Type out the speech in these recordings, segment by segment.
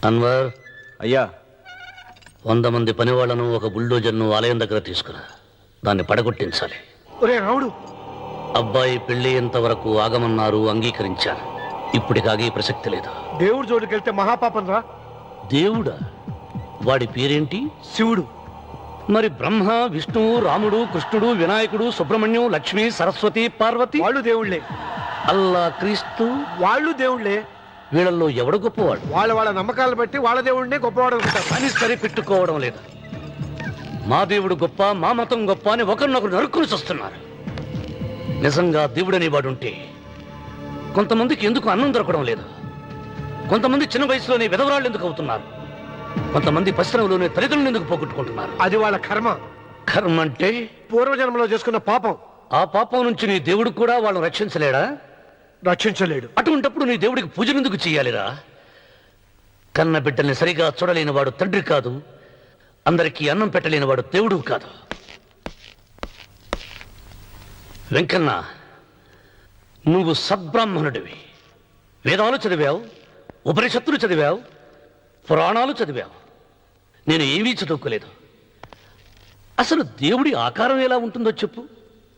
అన్వర్, అయ్యా 100 మంది పనివాళ్లను ఒక బుల్డోజర్ను ఆలయం దగ్గర తీసుకురా. దాన్ని పడగొట్టించాలి. ఒరే రావుడు, అబ్బాయి పెళ్లి ఎంతవరకు ఆగమన్నారు, అంగీకరించాను. ఇప్పటికి ఆగే ప్రసక్తి లేదు. దేవుడి జోడికెళ్తే మహాపాపం రా. దేవుడా? వాడి పేరేంటి? శివుడు. మరి బ్రహ్మ, విష్ణువు, రాముడు, కృష్ణుడు, వినాయకుడు, సుబ్రహ్మణ్యం, లక్ష్మి, సరస్వతి, పార్వతి వాళ్ళు దేవుళ్లే. అల్లా, క్రీస్తు వాళ్ళు దేవుళ్లే. వీళ్ళల్లో ఎవడు గొప్పవాడు? వాళ్ళ నమ్మకాలను బట్టి వాళ్ళ దేవుడినే గొప్పవాడు అనుకుంటారు. అని సరిపెట్టుకోవడం లేదు. మా దేవుడు గొప్ప, మా మతం గొప్ప అని ఒకరినొకరు నరుక్కుని చూస్తున్నారు. నిజంగా దేవుడనే వాడుంటే కొంతమందికి ఎందుకు అన్నం దొరకడం లేదు? కొంతమంది చిన్న వయసులోనే విధవరాళ్ళు ఎందుకు అవుతున్నారు? కొంతమంది పరిశ్రమలోనే తల్లిదండ్రులు ఎందుకు పోగొట్టుకుంటున్నారు? అది వాళ్ళ కర్మ. కర్మ అంటే పూర్వజన్మలో చేసుకున్న పాపం. ఆ పాపం నుంచి నీ దేవుడు కూడా వాళ్ళని రక్షించలేడా? రక్షించలేడు. అటువంటప్పుడు నీ దేవుడికి పూజలు ఎందుకు చెయ్యాలిరా? కన్న బిడ్డల్ని సరిగా చూడలేని వాడు తండ్రి కాదు, అందరికీ అన్నం పెట్టలేని వాడు దేవుడు కాదు. వెంకన్న, నువ్వు సద్బ్రాహ్మణుడివి. వేదాలు చదివావు, ఉపనిషత్తులు చదివావు, పురాణాలు చదివావు. నేను ఏమీ చదువుకోలేదు. అసలు దేవుడి ఆకారం ఎలా ఉంటుందో చెప్పు.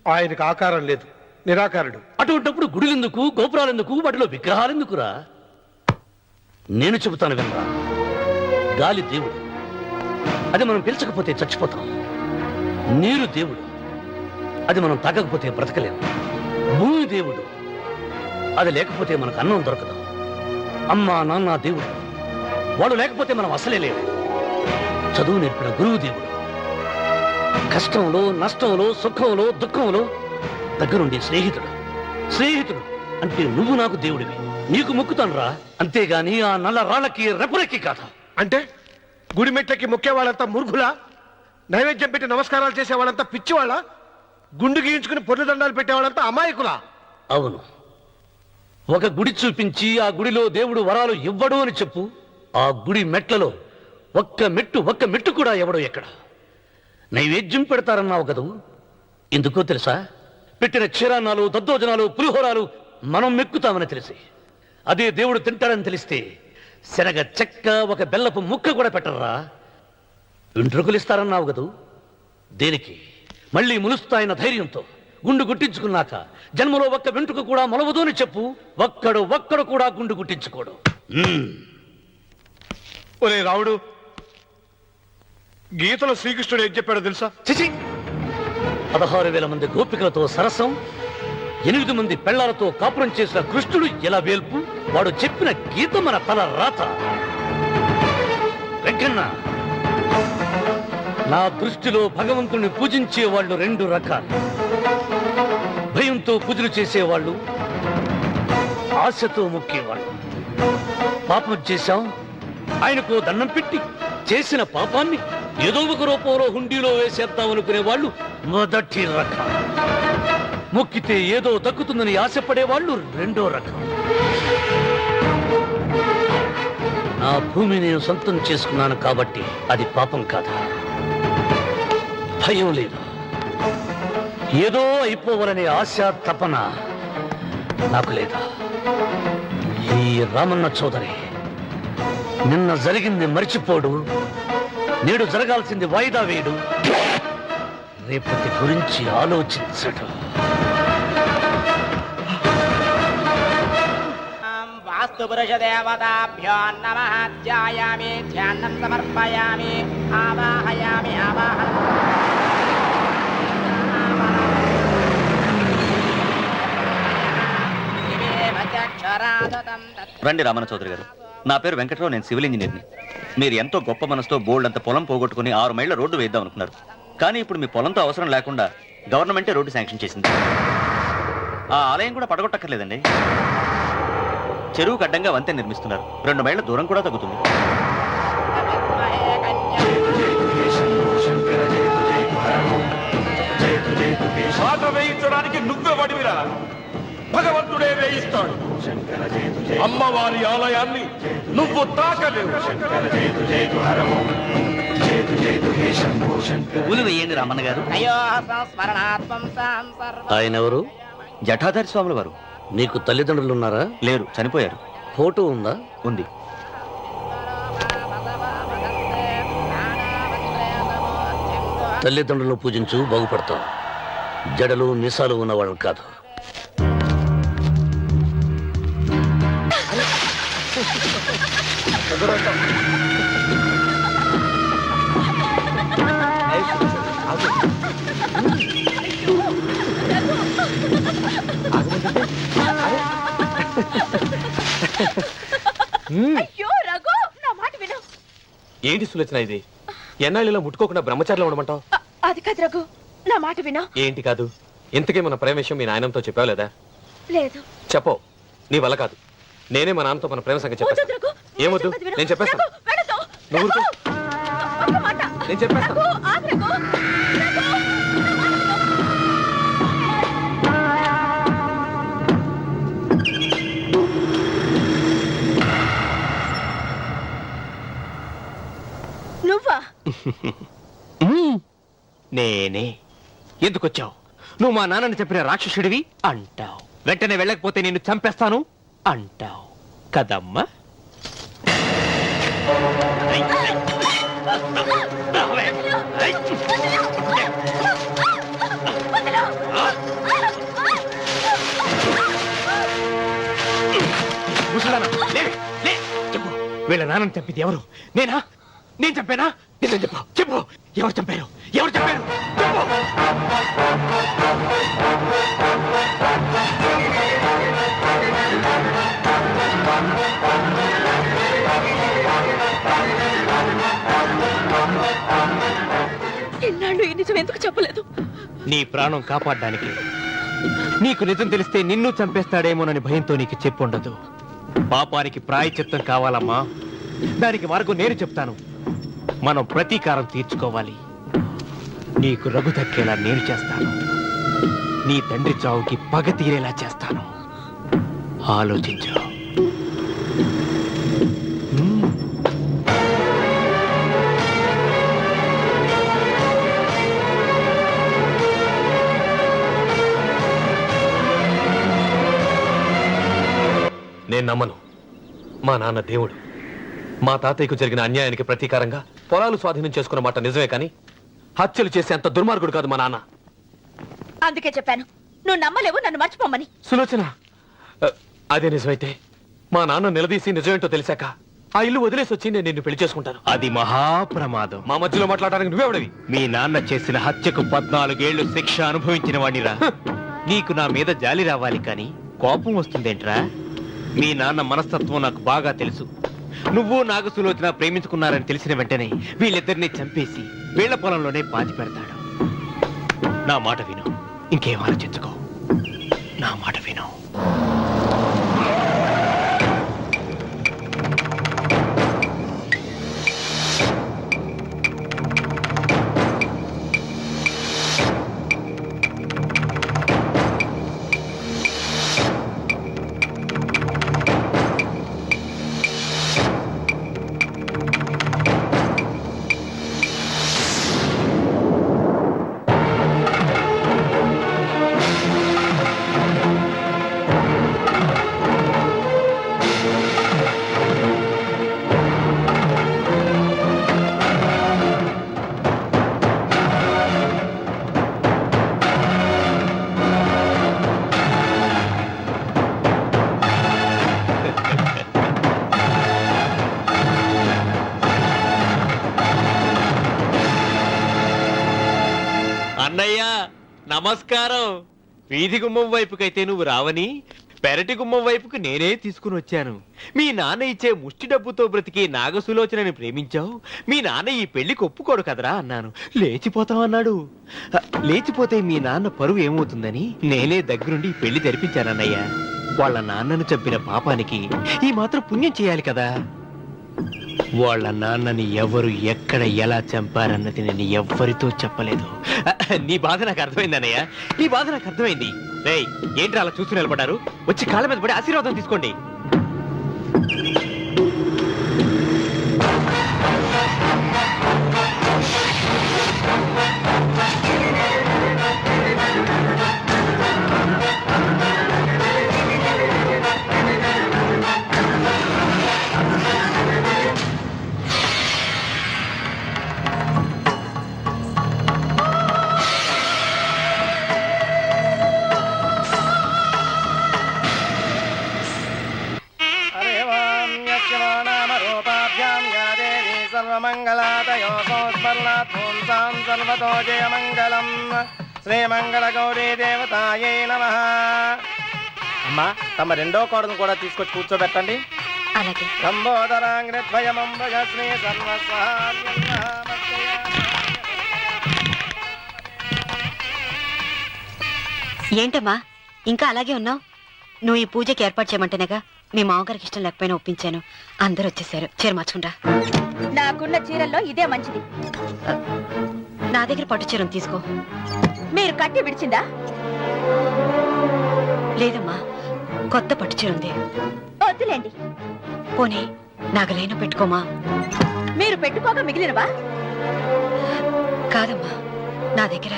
ఆయనకు ఆకారం లేదు, నిరాకారుడు. అటువంటప్పుడు గుడులెందుకు, గోపురాలెందుకు, వాటిలో విగ్రహాలెందుకురా? నేను చెబుతాను వినరా. గాలి దేవుడు, అది మనం పీల్చకపోతే చచ్చిపోతాం. నీరు దేవుడు, అది మనం తాగకపోతే బ్రతకలేము. భూమి దేవుడు, అది లేకపోతే మనకు అన్నం దొరకదు. అమ్మ నాన్న దేవుడు, వాడు లేకపోతే మనం అసలే లేవు. చదువు నేర్పిన గురువు దేవుడు, కష్టంలో, నష్టంలో, సుఖంలో, దుఃఖంలో దగ్గరుండే స్నేహితుడు. స్నేహితుడు అంటే నువ్వు నాకు దేవుడివి. నీకు మొక్కుతాను రా, అంతేగాని ఆ నల్ల రాళ్ళకి రెపురెక్కి కాదు. అంటే గుడి మెట్లకి మొక్కే వాళ్ళంతా మూర్ఖులా? నైవేద్యం పెట్టి నమస్కారాలు చేసే వాళ్ళంతా పిచ్చివాళ్ళ? గుండు గీయించుకుని పొర్లు దండాలు పెట్టేవాళ్ళంతా అమాయకులా? అవును. ఒక గుడి చూపించి ఆ గుడిలో దేవుడు వరాలు ఇవ్వడు అని చెప్పు. ఆ గుడి మెట్లలో ఒక్క మెట్టు కూడా ఎవడో ఎక్కడ. నైవేద్యం పెడతారన్నావు కదూ, ఎందుకో తెలుసా? పెట్టిన క్షీరాన్నాలు, దద్దోజనాలు, పులిహోరాలు మనం మెక్కుతామని తెలిసి, అదే దేవుడు తింటాడని తెలిస్తే శనగ చెక్క, ఒక బెల్లపు ముక్క కూడా పెట్టరా. వెంట్రుకలు ఇస్తారన్నావు కదూ, దేనికి? మళ్ళీ ములుస్తాయన్న ధైర్యంతో గుండు గుట్టించుకున్నాక జన్మలో ఒక్క వెంట్రుక కూడా మొలవదు అని చెప్పు. ఒక్కడు కూడా గుండు గుట్టించుకోడు. ఒరే రావుడు, గీతలో శ్రీకృష్ణుడు ఏం చెప్పాడో తెలుసా? చిచి! 16,000 మంది గోపికలతో సరసం, 8 మంది పెళ్లాలతో కాపురం చేసిన కృష్ణుడు ఎలా వేల్పు? వాడు చెప్పిన గీత మన తల రాత. వెంకన్న, నా దృష్టిలో భగవంతుని పూజించే వాళ్ళు 2 రకాలు. భయంతో పూజలు చేసేవాళ్ళు, ఆశతో మొక్కేవాళ్ళు. పాపం చేశాం, ఆయనకు దండం పెట్టి చేసిన పాపాన్ని ఏదో ఒక రూపంలో హుండీలో వేసేద్దామనుకునే వాళ్ళు మొదటి రకం. మొక్కితే ఏదో దక్కుతుందని ఆశపడేవాళ్ళు 2వ రకం. నా భూమిని నేను సొంతం చేసుకున్నాను కాబట్టి అది పాపం కాదా? భయం లేదు. ఏదో అయిపోవాలనే ఆశ, తపన నాకు లేదా? ఈ రామన్న చౌదరి నిన్న జరిగింది మర్చిపోడు, నేడు జరగాల్సింది వాయిదా వేయడు, రేపటి గురించి ఆలోచించడు. వాస్తుపురుషదేవతాభ్యో నమః. ధ్యాయామి, ధ్యానం సమర్పయామి, ఆవాహయామి, రండి రామన్న చౌదరి గారు. నా పేరు వెంకటరావు, నేను సివిల్ ఇంజనీర్ని. మీరు ఎంతో గొప్ప మనసుతో బోల్డ్ అంత పొలం పోగొట్టుకుని 6 మైళ్ళ రోడ్డు వేద్దాం అనుకున్నారు. కానీ ఇప్పుడు మీ పొలంతో అవసరం లేకుండా గవర్నమెంటే రోడ్డు శాంక్షన్ చేసింది. ఆ ఆలయం కూడా పడగొట్టక్కర్లేదండి. చెరువుకు అడ్డంగా వంతెన నిర్మిస్తున్నారు. 2 మైళ్ళ దూరం కూడా తగ్గుతుంది. ఆట వేయించడానికి నువ్వే వడివిరా, భగవంతుడే వేయిస్తాడు. అమ్మవారి ఆలయాన్ని నువ్వు తాకలేవు. పూలు వేయండి రామన్న గారు. ఆయన ఎవరు? జటాధారి స్వాముల వారు. నీకు తల్లిదండ్రులు ఉన్నారా? లేరు, చనిపోయారు. ఫోటో ఉందా? ఉంది. తల్లిదండ్రులను పూజించు, బాగుపడతావు. జడలు మీసాలు ఉన్నవాళ్ళని కాదు. అయ్యో రఘు, నా మాట విను. ఏంటి సులోచన ఇది? ఎన్నాళ్ళలో ముట్టుకోకుండా బ్రహ్మచారిలో ఉండమంటావు? అది కాదు రఘు, నా మాట విను. ఏంటి కాదు? ఇంతకీ మన ప్రేమ విషయం మీ నాయనంతో చెప్పావు లేదా? లేదు. చెప్పవు. నీ వల్ల కాదు. నేనే మా నాన్నతో మన ప్రేమ సంగతి వద్దు చెప్పేస్తాను. రఘు, ఏమొద్దు? చెప్పేది విను. నేను చెప్పేస్తాను. రఘు, వెళ్ళొద్దు. నువ్వు ఊరుకో. రఘు, ఒక్క మాట. నేను చెప్పేస్తాను. రఘు, ఆగు రఘు. రఘు, నా మాట విను. నువ్వా? నేనే. ఎందుకొచ్చావు? నువ్వు మా నాన్నని చెప్పిన రాక్షసుడివి అంటావు. వెంటనే వెళ్ళకపోతే నిన్ను చంపేస్తాను అంటావు కదమ్మా. వీళ్ళ నాన్నని చంపింది ఎవరు? నేనా? నేను చంపానా? నిజం చెప్పు. చెప్పు, ఎవరు చంపారు? ఎవరు చంపారు? చెప్పు. ఇన్నాళ్ళు ఈ నిజం ఎందుకు చెప్పలేదు? నీ ప్రాణం కాపాడడానికి. నీకు నిజం తెలిస్తే నిన్ను చంపేస్తాడేమోనని భయంతో నీకు చెప్పుండదు. పాపానికి ప్రాయశ్చిత్తం కావాలమ్మా. దానికి మార్గం నేను చెప్తాను. మనం ప్రతీకారం తీర్చుకోవాలి. నీకు రఘు దక్కేలా నేను చేస్తాను. నీ తండ్రి చావుకి పగ తీరేలా చేస్తాను. ఆలోచించు. నేను నమ్మను. మా నాన్న దేవుడు. మా తాతయ్యకు జరిగిన అన్యాయానికి ప్రతీకారంగా పొలాలు స్వాధీనం చేసుకున్న మాట నిజమే, కానీ హత్యలు చేసే అంత దుర్మార్గుడు కాదు మా నాన్న. అందుకే చెప్పాను, నువ్వు నమ్మలేవు, నన్ను మర్చిపోమని. సులోచన, అదే నిజమైతే మా నాన్న నిలదీసి నిజమేంటో తెలిసాక ఆ ఇల్లు వదిలేసి వచ్చి నేను నిన్ను పెళ్లి చేసుకుంటాను. అది మహాప్రమాదం. మా మధ్యలో మాట్లాడడానికి నువ్వెవడవి? మీ నాన్న చేసిన హత్యకు 14 ఏళ్లు శిక్ష అనుభవించిన వాడిరా. నీకు నా మీద జాలి రావాలి, కానీ కోపం వస్తుందేంట్రా? మీ నాన్న మనస్తత్వం నాకు బాగా తెలుసు. నువ్వు నాగ సులోచన ప్రేమించుకున్నారని తెలిసిన వెంటనే వీళ్ళిద్దరిని చంపేసి వీళ్ల పొలంలోనే పాతి పెడతాడు. నా మాట విను, ఇంకేం ఆలోచించుకో. నా మాట విను. అన్నయ్య నమస్కారం. వీధి గుమ్మం వైపుకైతే నువ్వు రావని పెరటి గుమ్మం వైపుకు నేనే తీసుకుని వచ్చాను. మీ నాన్న ఇచ్చే ముష్టి డబ్బుతో బ్రతికి నాగసులోచనని ప్రేమించావు. మీ నాన్న ఈ పెళ్లికి ఒప్పుకోడు కదరా అన్నాను. లేచిపోతామన్నాడు. లేచిపోతే మీ నాన్న పరువు ఏమవుతుందని నేనే దగ్గరుండి ఈ పెళ్లి తెరిపించానన్నయ్య. వాళ్ళ నాన్నను చంపిన పాపానికి ఈ మాత్రం పుణ్యం చేయాలి కదా. వాళ్ళ నాన్నని ఎవరు ఎక్కడ ఎలా చంపారన్నది నేను ఎవ్వరితో చెప్పలేదు. నీ బాధ నాకు అర్థమైంది అన్నయ్య, నీ బాధ నాకు అర్థమైంది. రేయ్, ఏంట్రా అలా చూస్తూ నిలబడ్డారు? వచ్చి కాళ్ళ మీద పడి ఆశీర్వాదం తీసుకోండి. మంగళాదయో సంస్మరణాత్మూంసాం సర్వతో జయమంగళం శ్రీమంగళగౌరీ దేవతాయై నమః. అమ్మా తమ రెండో కోడను కూడా తీసుకొచ్చి కూర్చోబెట్టండి. అలాగే. లంబోదరాంగ్రద్వయమంబగ శ్రీ సర్వస్వామ్య. ఏంటమ్మా ఇంకా అలాగే ఉన్నావు? నువ్వు ఈ పూజకి ఏర్పాటు చేయమంటేనేగా మీ మామగారికి ఇష్టం లేకపోయినా ఒప్పించాను. అందరూ వచ్చేసారు. చీర మార్చుకుంటా. నాకున్న చీరల్లో ఇదే మంచిది. నా దగ్గర పట్టు చీరను తీసుకో. మీరు కట్టి విడిచిందా? లేదమ్మా, కొత్త పట్టు చీర ఉంది. వద్దులేండి. పోనీ నాగలైనా పెట్టుకోమా. మీరు పెట్టుకోక మిగిలినవా? కాదమ్మా, నా దగ్గర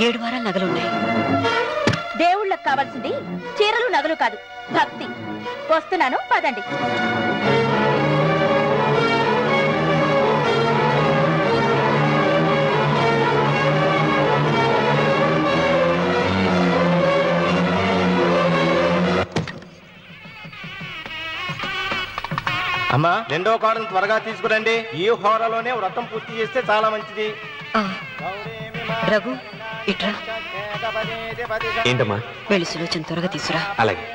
7 వారాల నగలున్నాయి. దేవుళ్ళకి కావాల్సింది చీరలు నగలు కాదు, భక్తి. వస్తున్నాను, పదండి. అమ్మా రెండో కోడను త్వరగా తీసుకురండి. ఈ హోరలోనే వ్రతం పూర్తి చేస్తే చాలా మంచిది. రఘు ఇట్రా. ఏంటమ్మా? వెళ్ళి సులోచన త్వరగా తీసురా. అలాగే.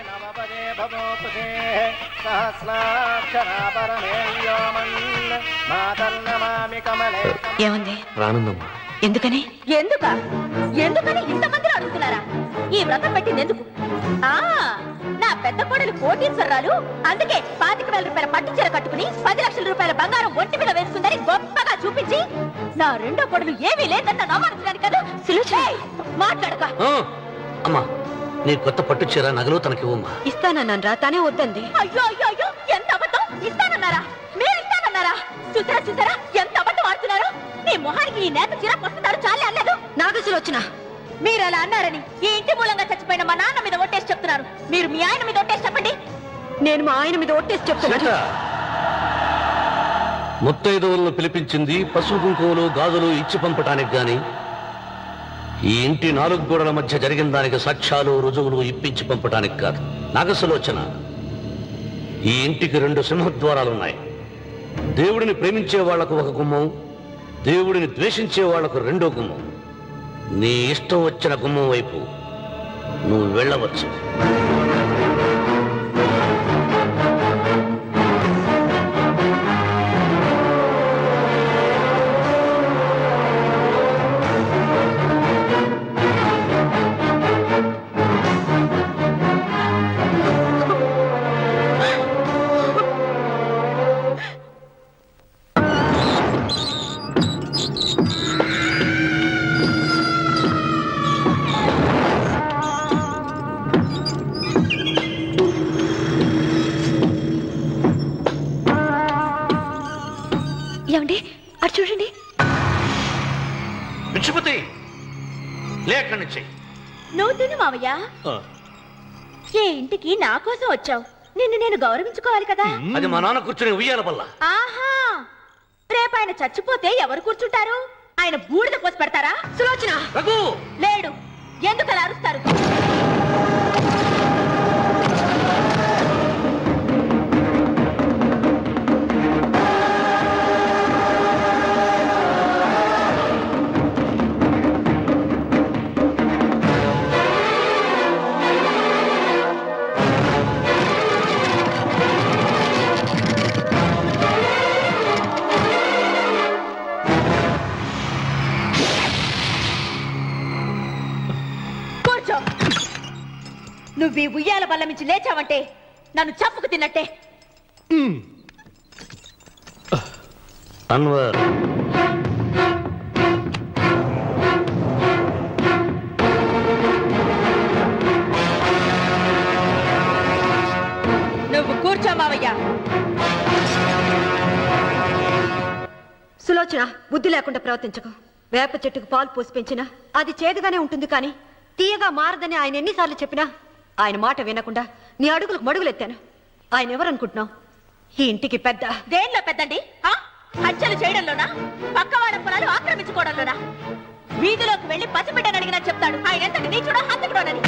ఏముంది? రానుందమ్మా. ఎందుకని? ఎందుకని ఇంతమంది అడుగుతున్నారా? ఈ వ్రతం పెట్టింది ఎందుకు? నా పెద్ద కోడలు కోటీశ్వరరాలు, అందుకే 25,000 రూపాయల పట్టు చీర కట్టుకుని 10 లక్షల రూపాయల బంగారం ఒంటి మీద వేసుకుందని గొప్పగా చూపించి నా రెండో కోడలు ఏమీ లేదన్న నమ్మడానికి కదా. మాట్లాడక. అమ్మా, నీ కొత్త పట్టు చీర నగలు తనకివ్వమ్మా. ఇస్తానన్నాను రా, తానే వద్దంది. అయ్యో అయ్యో అయ్యో, ఎంత అబద్ధం! ఇస్తానన్నారా? మీరు ఇస్తానన్నారా? చూసారా ఎంత అబద్ధం ఆడుతున్నారు? నీ మొహానికి ఈ నేత చీర వస్తున్నారు చాలే అన్నదు. నాగ సులోచన, మీరు అలా అన్నారని ఈ ఇంటి మూలంగా చచ్చిపోయిన మా నాన్న మీద ఒట్టేసి చెప్తున్నారు. మీరు మీ ఆయన మీద ఒట్టేసి చెప్పండి. నేను మా ఆయన మీద ఒట్టేసి చెప్తున్నాను. ముత్తైదువులను పిలిపించింది పసుపు కుంకుమలు గాజులు ఇచ్చి పంపటానికి గాని, ఈ ఇంటి 4 గోడల మధ్య జరిగిన దానికి సాక్ష్యాలు రుజువులు ఇప్పించి పంపటానికి కాదు. నాగసులోచన, ఈ ఇంటికి 2 సింహద్వారాలున్నాయి. దేవుడిని ప్రేమించే వాళ్లకు ఒక గుమ్మం, దేవుడిని ద్వేషించే వాళ్లకు 2వ గుమ్మం. నీ ఇష్టం వచ్చిన గుమ్మం వైపు నువ్వు వెళ్ళవచ్చు. ఏమండి, అటు చూడండి. పిచ్చిపోతే లేక్కడి నుంచి. నువ్వు తిను మావయ్య. ఏ ఇంటికి నా కోసం వచ్చావు, నిన్ను నేను గౌరవించుకోవాలి కదా. అది మా నాన్న కూర్చుని ఉయ్యాల వల్ల. ఆహా, రేపు ఆయన చచ్చిపోతే ఎవరు కూర్చుంటారు? ఆయన బూడిద పోసి పెడతారా? సులోచన రఘు లేడు. ఎందుకు అలా అరుస్తారు? నువ్వు ఈ ఉయ్యాల బల్ల నుంచి లేచావంటే నన్ను చంపుకు తిన్నట్టే. అన్వర్, నువ్వు కూర్చో మావయ్య. సులోచన, బుద్ధి లేకుండా ప్రవర్తించకు. వేప చెట్టుకు పాలు పోసి పెంచినా అది చేదుగానే ఉంటుంది, కానీ తీయగా మారదని ఆయన ఎన్నిసార్లు చెప్పినా ఆయన మాట వినకుండా నీ అడుగులకు మడుగులెత్తాను. ఆయన ఎవరనుకుంటున్నావు? ఈ ఇంటికి పెద్ద. దేనిలో పెద్దండి? హత్యలు చేయడంలోనా? పక్కవాడ పొలాలు ఆక్రమించుకోవడంలోనా? వీధిలోకి వెళ్లి పసిబిడ్డని అడిగినా చెప్తాడు ఆయన ఎంతటి నీచుడో హంతకుడోనని.